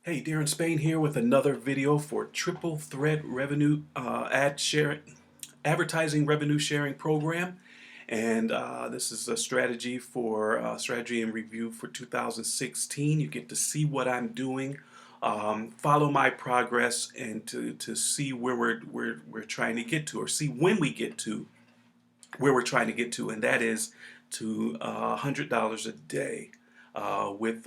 Hey, Darren Spain here with another video for Triple Threat Revenue Ad Sharing Advertising Revenue Sharing Program, and this is a strategy for strategy and review for 2016. You get to see what I'm doing, follow my progress, and to see where we're trying to get to, or see when we get to where we're trying to get to, and that is to $100 a day with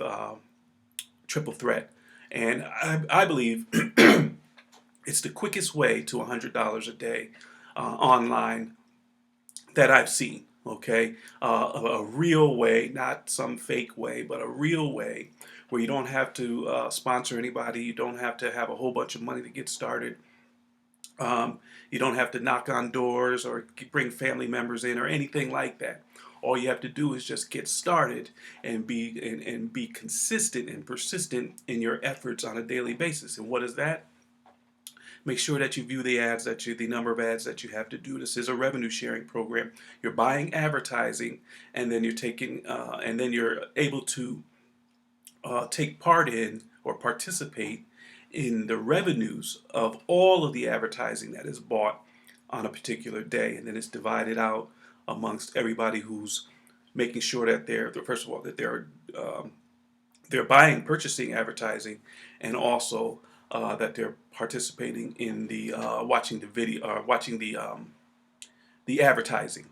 Triple Threat. And I believe it's the quickest way to $100 a day online that I've seen. Okay, a real way, not some fake way, but a real way where you don't have to sponsor anybody. You don't have to have a whole bunch of money to get started. You don't have to knock on doors or bring family members in or anything like that. All you have to do is just get started and be consistent and persistent in your efforts on a daily basis. And what is that? Make sure that you view the ads the number of ads that you have to do. This is a revenue sharing program. You're buying advertising, and then you're able to take part in or participate in the revenues of all of the advertising that is bought on a particular day, and then it's divided out amongst everybody who's making sure that first of all that they're purchasing advertising, and also that they're participating in the watching the video, watching the advertising,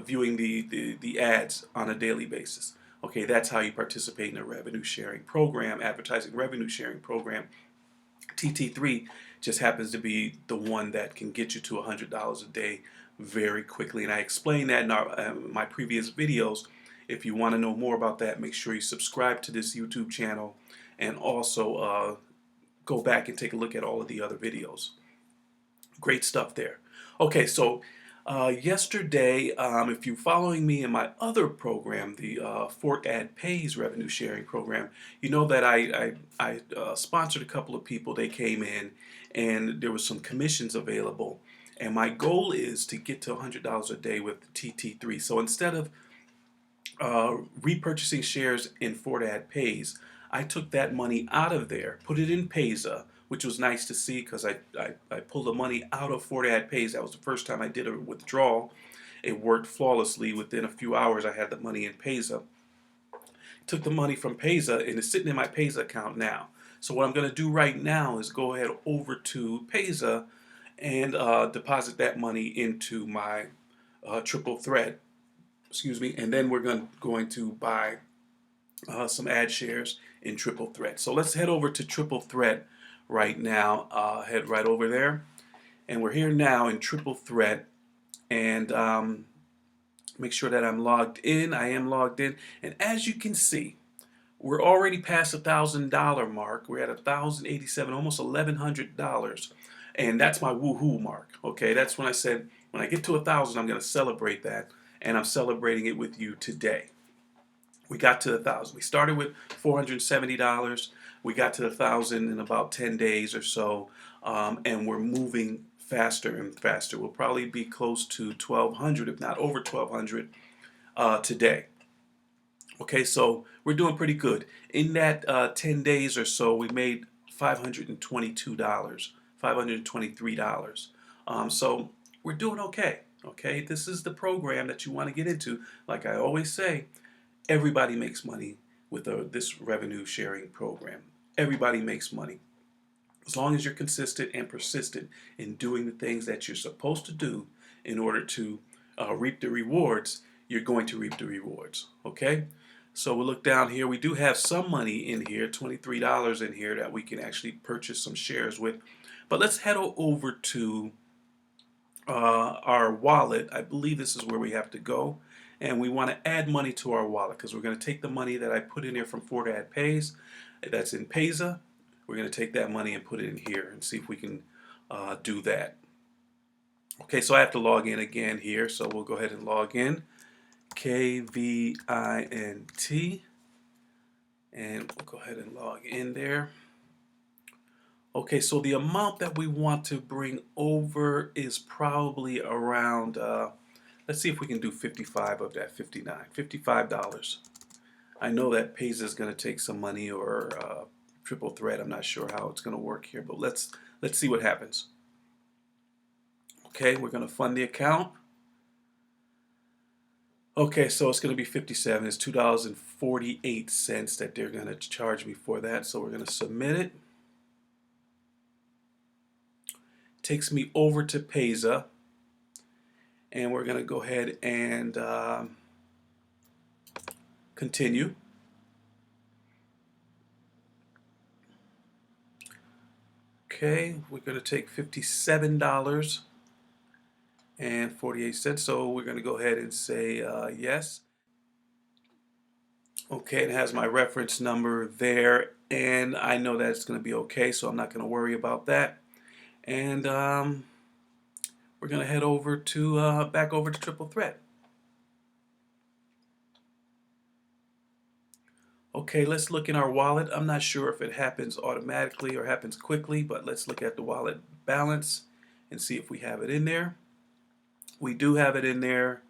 viewing the ads on a daily basis. Okay, that's how you participate in a revenue sharing program, advertising revenue sharing program. TT3 just happens to be the one that can get you to $100 a day very quickly, and I explained that in my previous videos. If you want to know more about that, make sure you subscribe to this YouTube channel, and also go back and take a look at all of the other videos. Great stuff there. Okay, so yesterday, if you're following me in my other program, the Thr3at Pays revenue sharing program, you know that I sponsored a couple of people. They came in, and there was some commissions available. And my goal is to get to $100 a day with TT3. So instead of repurchasing shares in Thr3at Pays, I took that money out of there, put it in Payza, which was nice to see because I pulled the money out of Thr3at Pays. That was the first time I did a withdrawal. It worked flawlessly. Within a few hours, I had the money in Payza. Took the money from Payza, and it's sitting in my Payza account now. So what I'm going to do right now is go ahead over to Payza and deposit that money into my Triple Threat, excuse me, and then we're going to buy some ad shares in Triple Threat. So let's head over to Triple Threat right now. Head right over there, and we're here now in Triple Threat, and make sure that I'm logged in. I am logged in, and as you can see, we're already past $1,000 mark. We're at 1,087, almost $1,100, and that's my woohoo mark. Okay, that's when I said when I get to 1,000, I'm going to celebrate that, and I'm celebrating it with you today. We got to 1,000. We started with $470. We got to 1,000 in about 10 days or so, and we're moving faster and faster. We'll probably be close to 1,200, if not over 1,200 today. Okay, so we're doing pretty good. In that 10 days or so, we made $522, $523. So we're doing okay. Okay, this is the program that you want to get into. Like I always say, everybody makes money with this revenue sharing program. Everybody makes money. As long as you're consistent and persistent in doing the things that you're supposed to do in order to reap the rewards, you're going to reap the rewards. Okay? So we'll look down here. We do have some money in here, $23 in here that we can actually purchase some shares with. But let's head over to our wallet. I believe this is where we have to go. And we want to add money to our wallet because we're going to take the money that I put in here from Thr3at Pays, that's in Payza. We're going to take that money and put it in here and see if we can do that. Okay, so I have to log in again here, so we'll go ahead and log in. KVINT, and we'll go ahead and log in there. Okay, so the amount that we want to bring over is probably around, let's see if we can do 55 of that 59, $55. I know that Payza is going to take some money, or Triple Threat. I'm not sure how it's going to work here, but let's see what happens. Okay, we're going to fund the account. Okay, so it's going to be 57. It's $2.48 that they're going to charge me for that. So we're going to submit it. Takes me over to Payza, and we're going to go ahead and continue. Okay, we're going to take $57.48. So we're going to go ahead and say yes. Okay, it has my reference number there, and I know that it's going to be okay, so I'm not going to worry about that. And we're going to head over to back over to Triple Threat. Okay, let's look in our wallet. I'm not sure if it happens automatically or happens quickly, but let's look at the wallet balance and see if we have it in there. We do have it in there.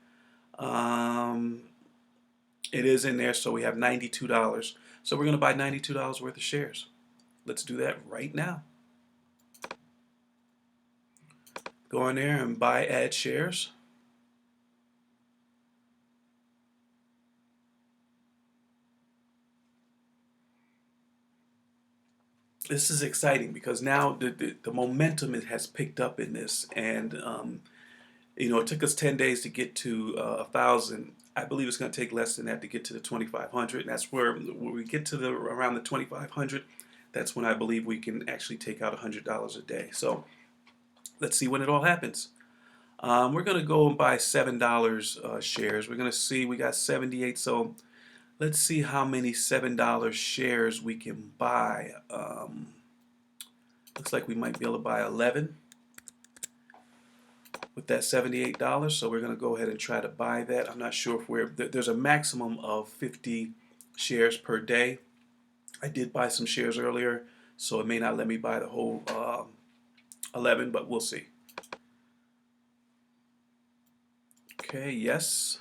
It is in there, so we have $92. So we're going to buy $92 worth of shares. Let's do that right now. Go in there and buy adshares. This is exciting because now the momentum has picked up in this, and you know, it took us 10 days to get to 1,000. I believe it's going to take less than that to get to the 2,500. And that's where we get to around the 2,500. That's when I believe we can actually take out $100 a day. So let's see when it all happens. We're going to go and buy $7 shares. We're going to see, we got 78. So let's see how many $7 shares we can buy. Looks like we might be able to buy 11 with that $78. So we're going to go ahead and try to buy that. I'm not sure if there's a maximum of 50 shares per day. I did buy some shares earlier, so it may not let me buy the whole 11, but we'll see. Okay, yes.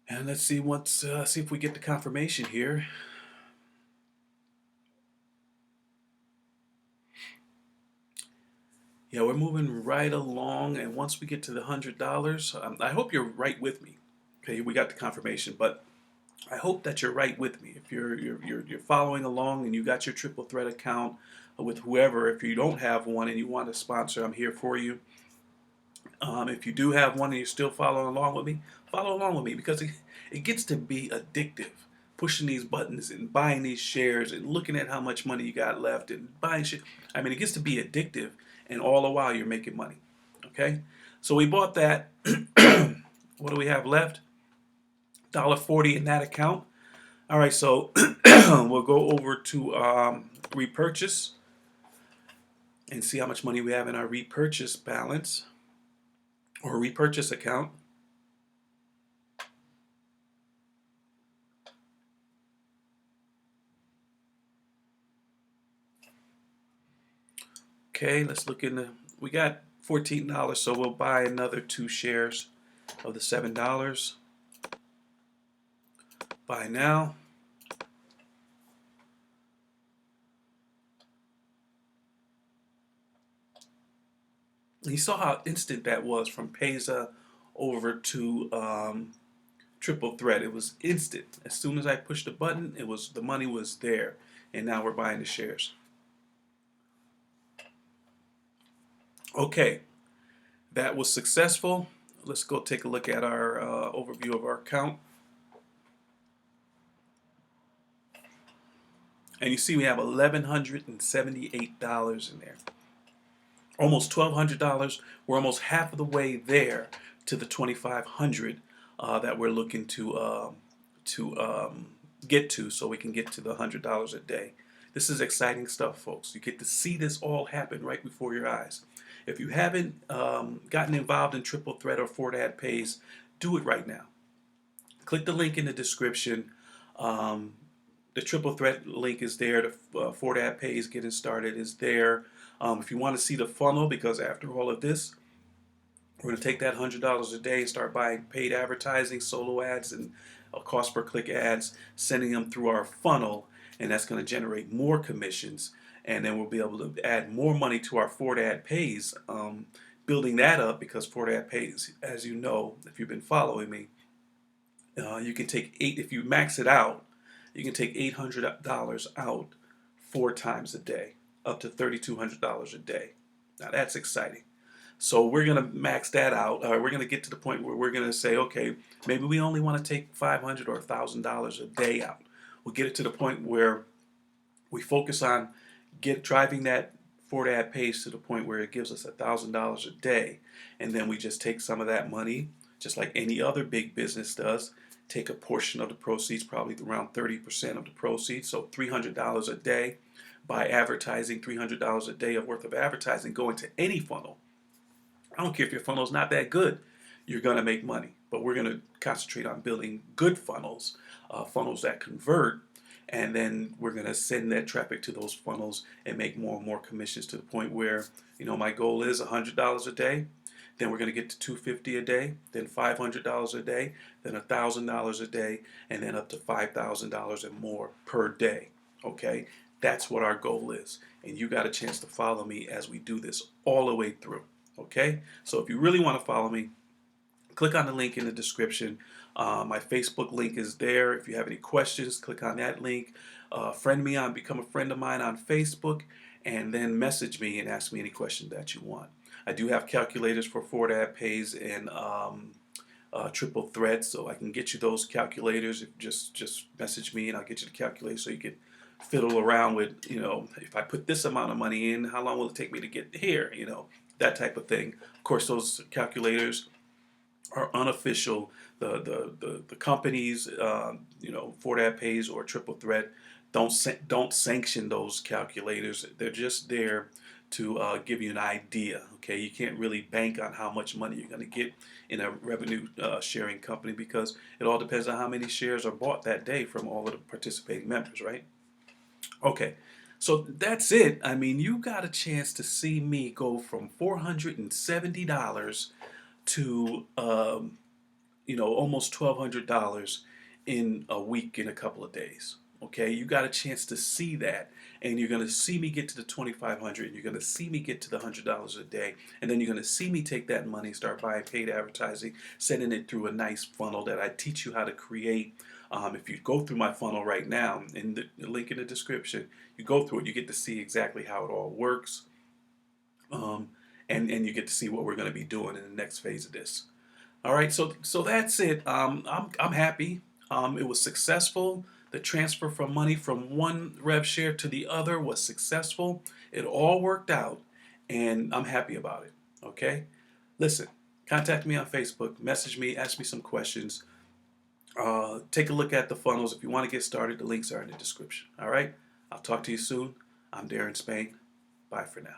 And let's see see if we get the confirmation here. Yeah, we're moving right along, and once we get to the $100, I hope you're right with me. Okay, we got the confirmation, but I hope that you're right with me. If you're following along and you got your Triple Threat account with whoever, if you don't have one and you want to sponsor, I'm here for you. If you do have one and you're still following along with me, follow along with me, because it gets to be addictive. Pushing these buttons and buying these shares and looking at how much money you got left and buying shit. I mean, it gets to be addictive, and all the while you're making money. Okay? So we bought that. What do we have left? $1.40 in that account. All right, so we'll go over to repurchase and see how much money we have in our repurchase balance or repurchase account. Okay, let's look in we got $14, so we'll buy another 2 shares of the $7. Buy now. You saw how instant that was from Payza over to Triple Threat. It was instant. As soon as I pushed the button, the money was there, and now we're buying the shares. Okay, that was successful. Let's go take a look at our overview of our account. And you see we have $1,178 in there. Almost $1,200. We're almost half of the way there to the $2,500 that we're looking to get to, so we can get to the $100 a day. This is exciting stuff, folks. You get to see this all happen right before your eyes. If you haven't gotten involved in Triple Threat or Thr3at Pays, do it right now. Click the link in the description. The Triple Threat link is there. The Thr3at Pays getting started is there. If you want to see the funnel, because after all of this, we're going to take that $100 a day and start buying paid advertising, solo ads, and cost per click ads, sending them through our funnel. and that's going to generate more commissions, and then we'll be able to add more money to our Thr3at pays, building that up, because Thr3at pays, as you know, if you've been following me, you can take if you max it out, you can take $800 out 4 times a day, up to $3,200 a day. Now that's exciting. So we're going to max that out. We're going to get to the point where we're going to say, okay, maybe we only want to take $500 or $1,000 a day out. We'll get it to the point where we focus on driving that Thr3at pays to the point where it gives us $1,000 a day, and then we just take some of that money, just like any other big business does. Take a portion of the proceeds, probably around 30% of the proceeds, so $300 a day, by advertising, $300 a day of worth of advertising going to any funnel. I don't care if your funnel is not that good, you're going to make money. But we're going to concentrate on building good funnels, funnels that convert, and then we're going to send that traffic to those funnels and make more and more commissions, to the point where, my goal is $100 a day. Then we're going to get to $250 a day, then $500 a day, then $1,000 a day, and then up to $5,000 and more per day. Okay, that's what our goal is, and you got a chance to follow me as we do this all the way through. Okay, so if you really want to follow me, click on the link in the description. My Facebook link is there. If you have any questions, click on that link. Become a friend of mine on Facebook, and then message me and ask me any question that you want. I do have calculators for Thr3at pays and Thr3at, so I can get you those calculators. Just message me and I'll get you the calculator, so you can fiddle around with, if I put this amount of money in, how long will it take me to get here? That type of thing. Of course, those calculators are unofficial. The companies, Thr3at pays or Thr3at, don't sanction those calculators. They're just there to give you an idea. Okay, you can't really bank on how much money you're going to get in a revenue sharing company, because it all depends on how many shares are bought that day from all of the participating members, right? Okay, so that's it. I mean, you got a chance to see me go from $470 to almost $1,200 in a week, in a couple of days. Okay, you got a chance to see that, and you're going to see me get to the $2,500, and you're going to see me get to the $100 a day, and then you're going to see me take that money, start buying paid advertising, sending it through a nice funnel that I teach you how to create. If you go through my funnel right now, in the link in the description, you go through it, you get to see exactly how it all works, and you get to see what we're going to be doing in the next phase of this. All right, so that's it. I'm happy. It was successful. The transfer from money from one rev share to the other was successful. It all worked out, and I'm happy about it. Okay, listen, contact me on Facebook, message me, ask me some questions. Take a look at the funnels. If you want to get started, the links are in the description. All right, I'll talk to you soon. I'm Darren Spain. Bye for now.